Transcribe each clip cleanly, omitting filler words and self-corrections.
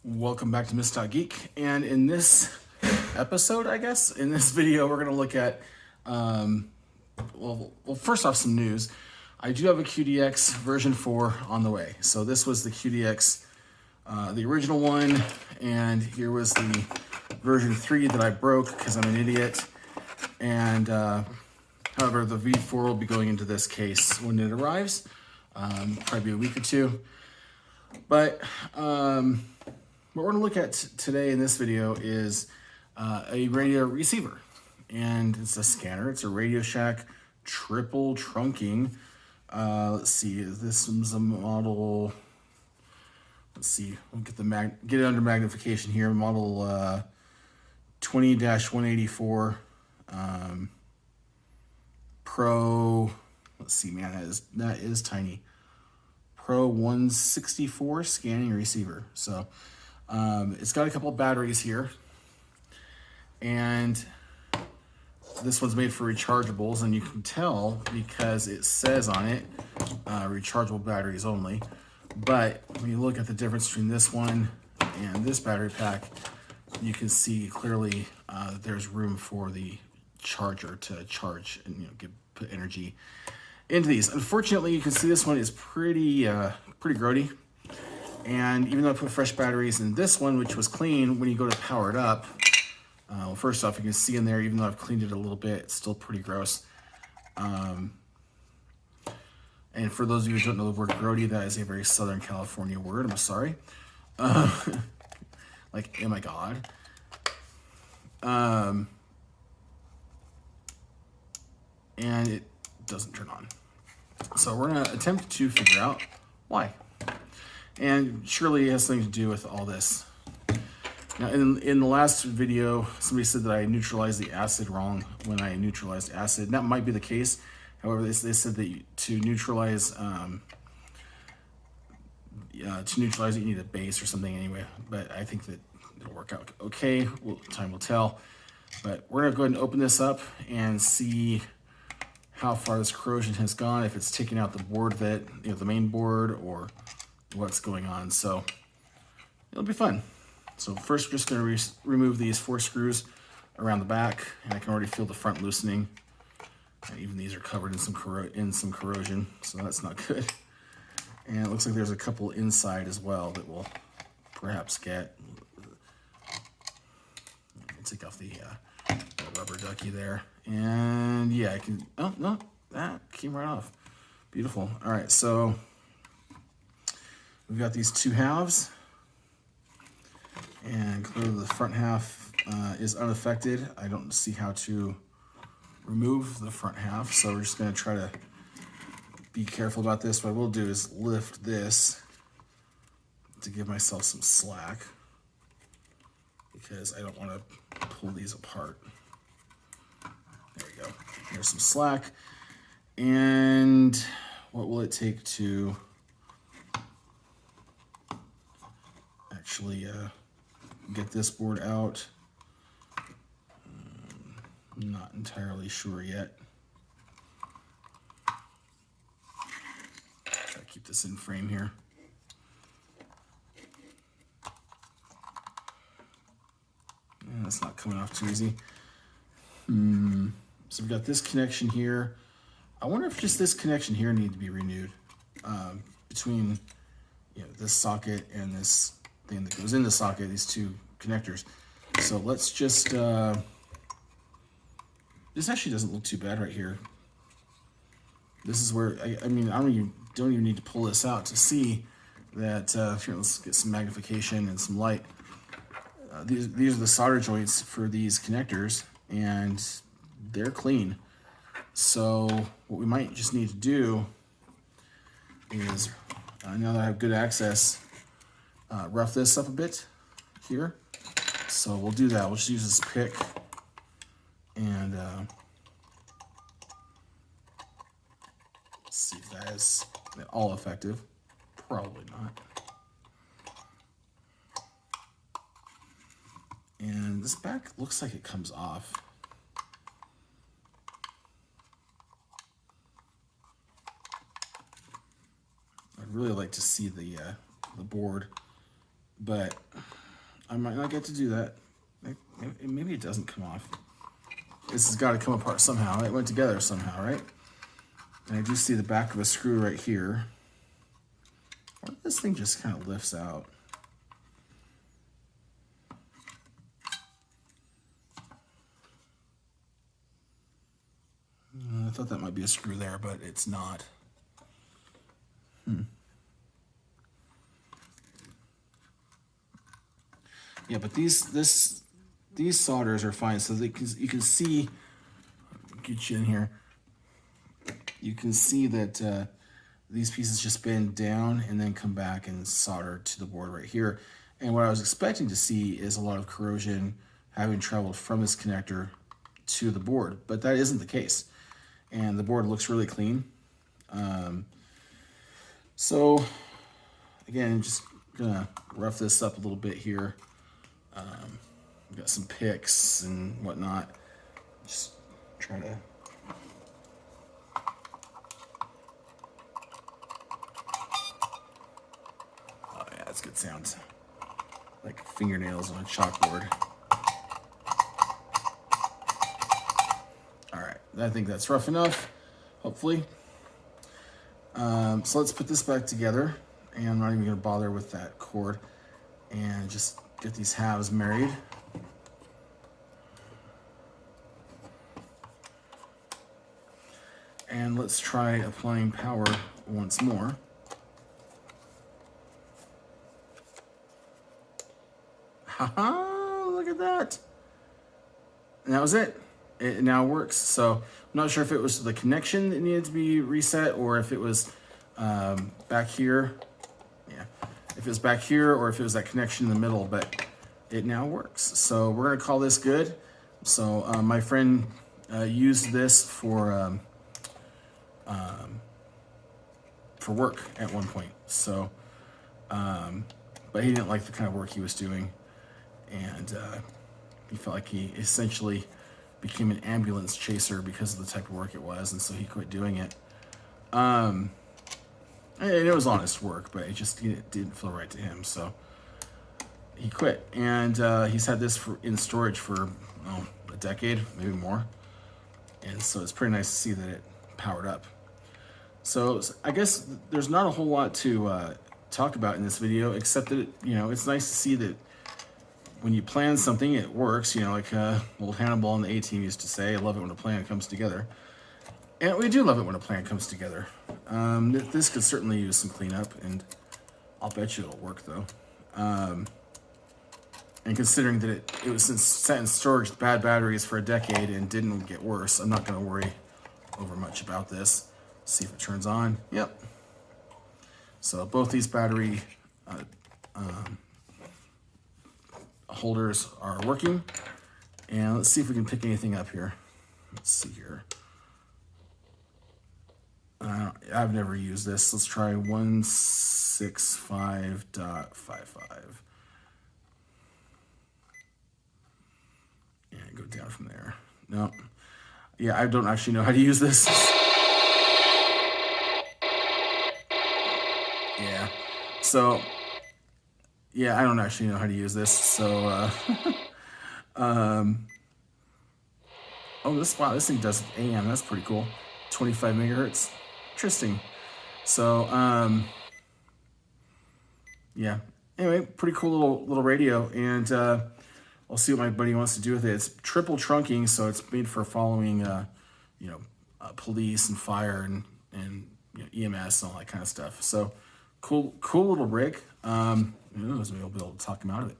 Welcome back to Miss.Geek, and in this episode, I guess, in this video, we're going to look at, well, first off, some news. I do have a QDX version 4 on the way. So this was the QDX, the original one, and here was the version 3 that I broke because I'm an idiot. And however, the V4 will be going into this case when it arrives, probably a week or two. But what we're going to look at today in this video is a radio receiver, and it's a scanner. It's a Radio Shack triple trunking. Let's see, this one's a model. Let's see, we'll get it under magnification here. Model 20-184 Pro. Let's see, man, that is tiny. Pro 164 scanning receiver. So it's got a couple of batteries here, and this one's made for rechargeables, and you can tell because it says on it rechargeable batteries only. But when you look at the difference between this one and this battery pack, you can see clearly there's room for the charger to charge and put energy into these. Unfortunately, you can see this one is pretty grody. And even though I put fresh batteries in this one, which was clean, when you go to power it up, well, first off, you can see in there, even though I've cleaned it a little bit, it's still pretty gross. And for those of you who don't know the word grody, that is a very Southern California word. I'm sorry. Like, oh my God. And it doesn't turn on. So we're going to attempt to figure out why. And surely it has something to do with all this. Now, in the last video, somebody said that I neutralized the acid wrong when I neutralized acid. And that might be the case. However, they said that to neutralize it, you need a base or something anyway. But I think that it'll work out okay. Time will tell. But we're going to go ahead and open this up and see how far this corrosion has gone, if it's taking out the board that, the main board, or what's going on. So it'll be fun. So first, we're just going to remove these 4 screws around the back, and I can already feel the front loosening. And even these are covered in some corrosion, so that's not good. And it looks like there's a couple inside as well that we'll perhaps get. We'll take off the rubber ducky there. And yeah, I can, oh no, that came right off. Beautiful. All right, so we've got these 2 halves, and clearly the front half is unaffected. I don't see how to remove the front half, so we're just going to try to be careful about this. What I will do is lift this to give myself some slack, because I don't want to pull these apart. There we go. Here's some slack. And what will it take to actually get this board out? I'm not entirely sure yet. Try to keep this in frame here. And it's not coming off too easy. So we've got this connection here. I wonder if just this connection here needs to be renewed between this socket and this thing that goes in the socket, these 2 connectors. So let's just, this actually doesn't look too bad right here. This is where, I mean, I don't even need to pull this out to see that, here, let's get some magnification and some light. These are the solder joints for these connectors, and they're clean. So what we might just need to do is, now that I have good access, rough this up a bit here. So we'll do that. We'll just use this pick and see if that is at all effective. Probably not. And this back looks like it comes off. I'd really like to see the board but I might not get to do that. Maybe it doesn't come off. This has got to come apart somehow. It went together somehow, right? And I do see the back of a screw right here. Or this thing just kind of lifts out. I thought that might be a screw there, but it's not. Yeah, but these solders are fine. So you can see, get you in here. You can see that these pieces just bend down and then come back and solder to the board right here. And what I was expecting to see is a lot of corrosion having traveled from this connector to the board, but that isn't the case. And the board looks really clean. So again, just gonna rough this up a little bit here. We've got some picks and whatnot. Just try to that's good sound. Like fingernails on a chalkboard. All right, I think that's rough enough, hopefully. So let's put this back together, and I'm not even gonna bother with that cord, and just get these halves married. And let's try applying power once more. Haha, look at that. And that was it. It now works. So I'm not sure if it was the connection that needed to be reset or if it was back here. Yeah, if it was back here or if it was that connection in the middle, but it now works. So we're gonna call this good. So my friend used this for work at one point. So, but he didn't like the kind of work he was doing, and he felt like he essentially became an ambulance chaser because of the type of work it was, and so he quit doing it. And it was honest work, but it didn't feel right to him, so he quit. And he's had this in storage for a decade, maybe more, and so it's pretty nice to see that it powered up. So I guess there's not a whole lot to talk about in this video, except that it's nice to see that when you plan something, it works. Like old Hannibal on the A-Team used to say, "I love it when a plan comes together." And we do love it when a plan comes together. This could certainly use some cleanup, and I'll bet you it'll work though. And considering that it was sat in storage with bad batteries for a decade and didn't get worse, I'm not going to worry over much about this. See if it turns on. Yep. So both these battery holders are working. And let's see if we can pick anything up here. Let's see here. I've never used this. Let's try 165.55. And go down from there. No. Yeah, I don't actually know how to use this. Yeah. So, yeah, I don't actually know how to use this. So, oh, this thing does AM. That's pretty cool. 25 megahertz. Interesting. So, yeah. Anyway, pretty cool little radio, and I'll see what my buddy wants to do with it. It's triple trunking, so it's made for following, police and fire and EMS and all that kind of stuff. So, cool little rig. Who knows? Maybe I'll be able to talk him out of it.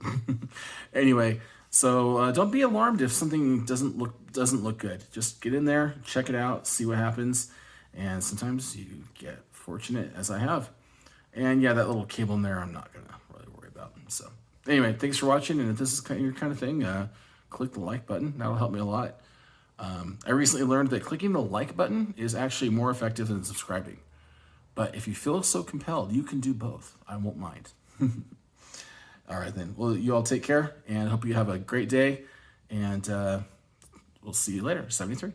Anyway, so don't be alarmed if something doesn't look good. Just get in there, check it out, see what happens, and sometimes you get fortunate, as I have. And yeah, that little cable in there, I'm not gonna really worry about. So anyway, thanks for watching, and if this is your kind of thing, click the like button. That'll help me a lot. I recently learned that clicking the like button is actually more effective than subscribing. But if you feel so compelled, you can do both. I won't mind. All right, then. Well, you all take care, and hope you have a great day, and we'll see you later. 73.